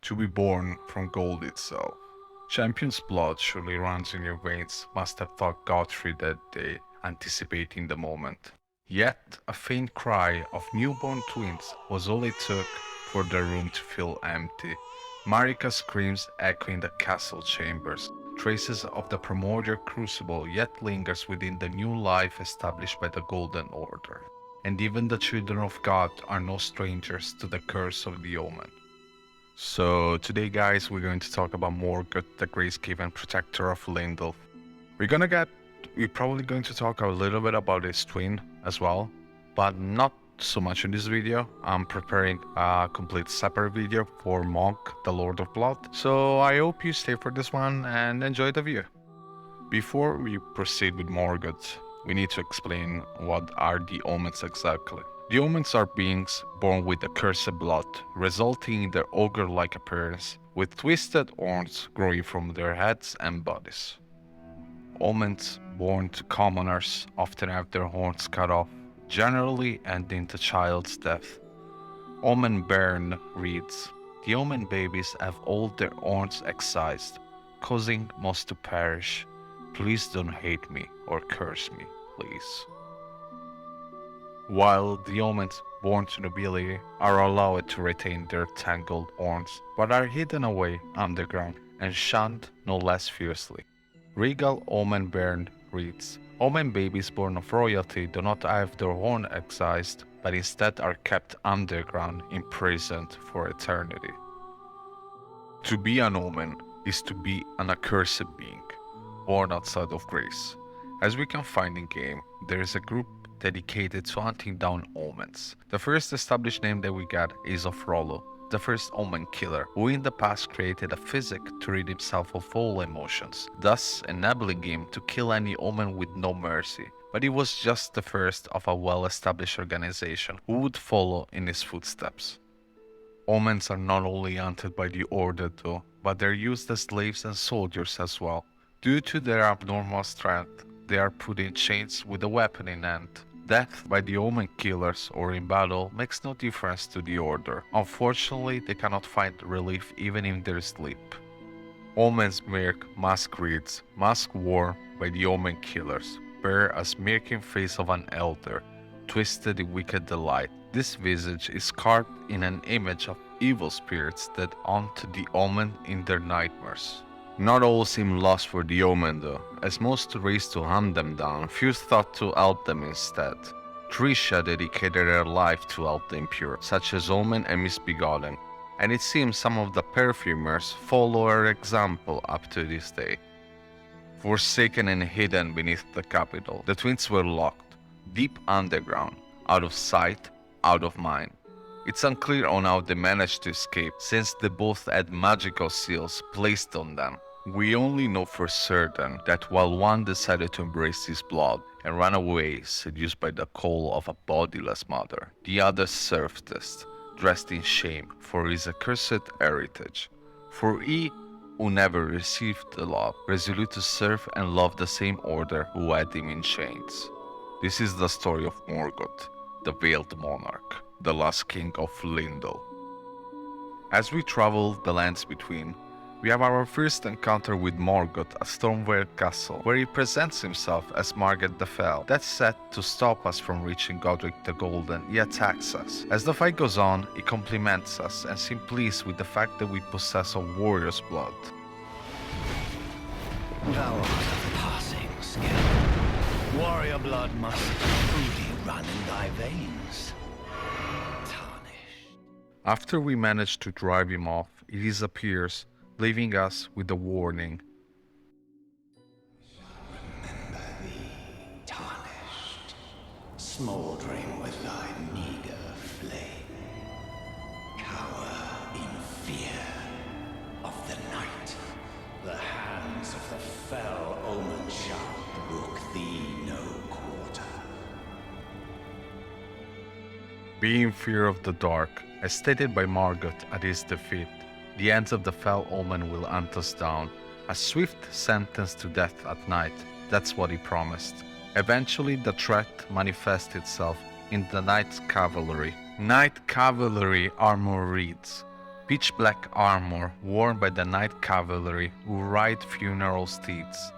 to be born from gold itself. Champion's blood surely runs in your veins, must have thought Godfrey that day, anticipating the moment. Yet, a faint cry of newborn twins was all it took for the room to feel empty. Marika's screams echoing the castle chambers. Traces of the primordial crucible yet lingers within the new life established by the Golden Order. And even the children of God are no strangers to the curse of the Omen. So today guys, we're going to talk about Morgott, the grace-given protector of Lindell. We're probably going to talk a little bit about his twin as well, but not so much in this video. I'm preparing a complete separate video for Monk, the Lord of Blood, so I hope you stay for this one and enjoy the view. Before we proceed with Morgott, we need to explain what are the Omens exactly. The Omens are beings born with accursed blood, resulting in their ogre-like appearance, with twisted horns growing from their heads and bodies. Omens born to commoners often have their horns cut off, generally ending the child's death. Omen Bairn reads, "The Omen babies have all their horns excised, causing most to perish. Please don't hate me or curse me, please." While the Omens born to nobility are allowed to retain their tangled horns, but are hidden away underground and shunned no less fiercely. Regal Omen Bairn reads, "Omen babies born of royalty do not have their horn excised, but instead are kept underground, imprisoned for eternity." To be an Omen is to be an accursed being, born outside of grace. As we can find in game, there is a group dedicated to hunting down Omens. The first established name that we got is of Rollo, the first Omen killer, who in the past created a physic to rid himself of all emotions, thus enabling him to kill any Omen with no mercy. But he was just the first of a well-established organization who would follow in his footsteps. Omens are not only hunted by the Order though, but they're used as slaves and soldiers as well. Due to their abnormal strength, they are put in chains with a weapon in hand. Death by the Omen killers or in battle makes no difference to the Order. Unfortunately, they cannot find relief even in their sleep. Omen's Mirk mask reads, "Mask worn by the Omen killers, bear a smirking face of an elder, twisted in wicked delight. This visage is carved in an image of evil spirits that haunt the Omen in their nightmares." Not all seem lost for the Omen though, as most raced to hunt them down, few thought to help them instead. Trisha dedicated her life to help the impure, such as Omen and Misbegotten, and it seems some of the perfumers follow her example up to this day. Forsaken and hidden beneath the capital, the twins were locked, deep underground, out of sight, out of mind. It's unclear on how they managed to escape, since they both had magical seals placed on them. We only know for certain that while one decided to embrace his blood and ran away seduced by the call of a bodiless mother, the other surfaced, dressed in shame for his accursed heritage. For he who never received the love, resolute to serve and love the same order who had him in chains. This is the story of Morgott, the Veiled Monarch, the last king of Lindell. As we travel the lands between, we have our first encounter with Morgott at Stormvale Castle, where he presents himself as Margit the Fell. That's set to stop us from reaching Godric the Golden. He attacks us. As the fight goes on, he compliments us and seems pleased with the fact that we possess a warrior's blood. Thou art of passing skill. Warrior blood must truly run in thy veins. After we manage to drive him off, he disappears, leaving us with a warning. Remember thee, tarnished, smouldering with thy meager flame. Cower in fear of the night. The hands of the fell Omen shall brook thee no quarter. Be in fear of the dark, as stated by Margit at his defeat. The hands of the fell Omen will hunt us down. A swift sentence to death at night, that's what he promised. Eventually the threat manifests itself in the Night Cavalry. Night Cavalry armor reads, pitch black armor worn by the Night Cavalry who ride funeral steeds.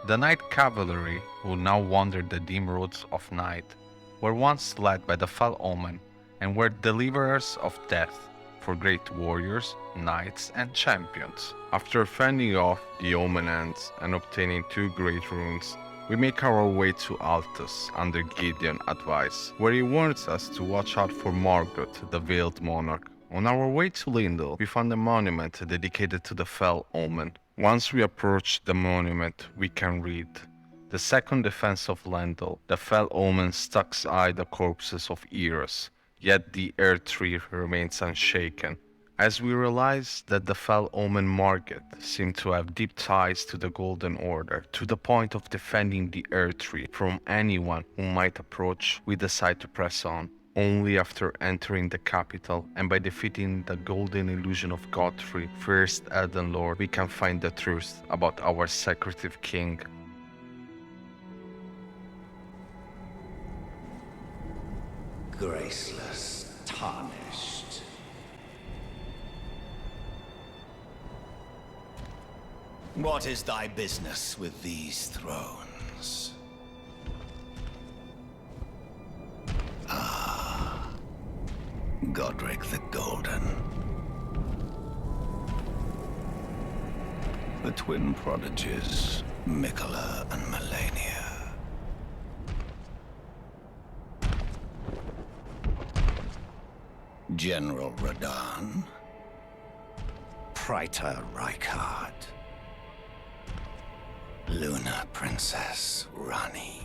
The Night Cavalry, who now wander the dim roads of night, were once led by the fell Omen and were deliverers of death for great warriors, knights, and champions. After fending off the Omen ants and obtaining 2 great runes, we make our way to Altus under Gideon's advice, where he warns us to watch out for Morgott, the Veiled Monarch. On our way to Lindel, we found a monument dedicated to the fell Omen. Once we approach the monument, we can read: the second defense of Lindel, the fell Omen stalks eye the corpses of Eros, yet the Earth Tree remains unshaken. As we realize that the fell Omen Margit seem to have deep ties to the Golden Order, to the point of defending the Earth Tree from anyone who might approach, we decide to press on. Only after entering the capital and by defeating the golden illusion of Godfrey, first Elden Lore, we can find the truth about our secretive king. Graceless, tarnished. What is thy business with these thrones? Godric the Golden. The twin prodigies, Mikola and Melania. General Radahn. Praetor Rykard. Luna Princess Rani.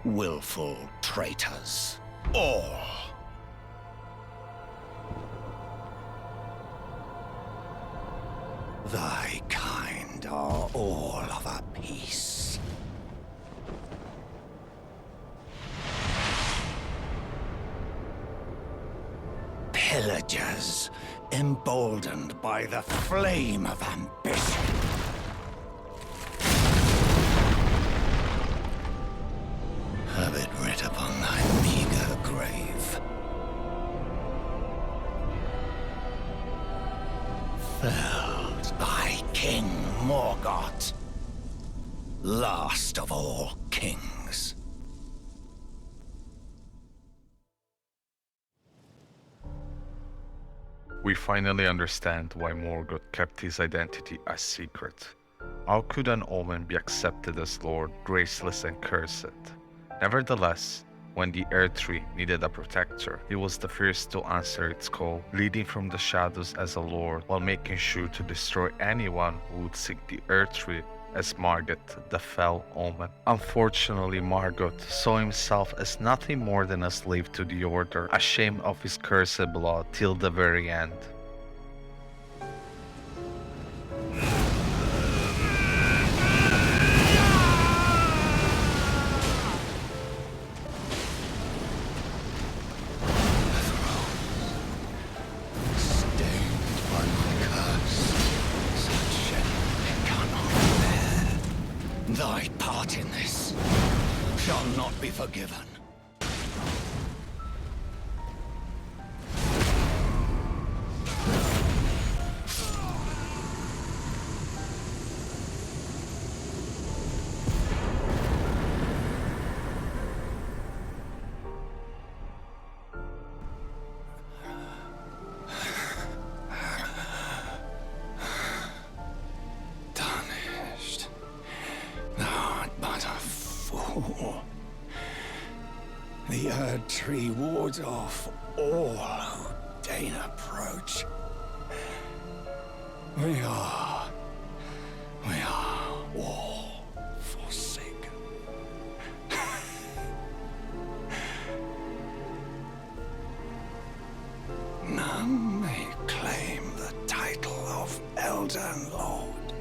Willful traitors, all. Thy kind are all of a piece. Pillagers, emboldened by the flame of ambition. Have it writ upon thy meager grave. Felled by King Morgott, last of all kings. We finally understand why Morgott kept his identity a secret. How could an Omen be accepted as Lord, graceless and cursed? Nevertheless, when the Earth Tree needed a protector, he was the first to answer its call, leading from the shadows as a lord, while making sure to destroy anyone who would seek the Earth Tree as Margit, the fell Omen. Unfortunately, Morgott saw himself as nothing more than a slave to the Order, ashamed of his cursed blood till the very end. Thy part in this shall not be forgiven. The Earth Tree wards off all who deign approach. We are all forsaken. None may claim the title of Elden Lord.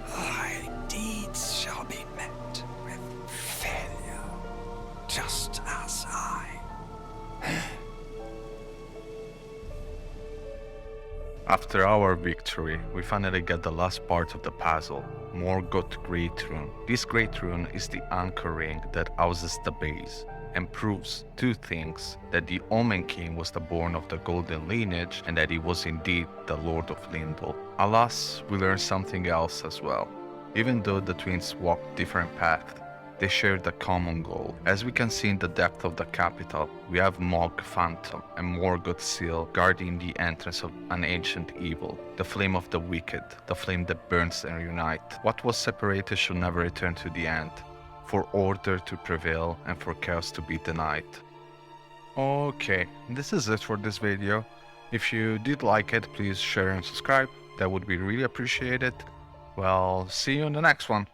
Thy deeds shall be met with failure, just as I. After our victory, we finally get the last part of the puzzle, Morgott Great Rune. This Great Rune is the anchor ring that houses the base. and proves two things: that the Omen King was the born of the golden lineage and that he was indeed the Lord of Lindel. Alas, we learn something else as well. Even though the twins walked different paths, they shared a common goal. As we can see in the depth of the capital, we have Mog Phantom and Morgott Seal guarding the entrance of an ancient evil, the flame of the wicked, the flame that burns and unites. What was separated should never return to the end, for order to prevail and for chaos to be denied. Okay, this is it for this video. If you did like it, please share and subscribe. That would be really appreciated. Well, see you in the next one.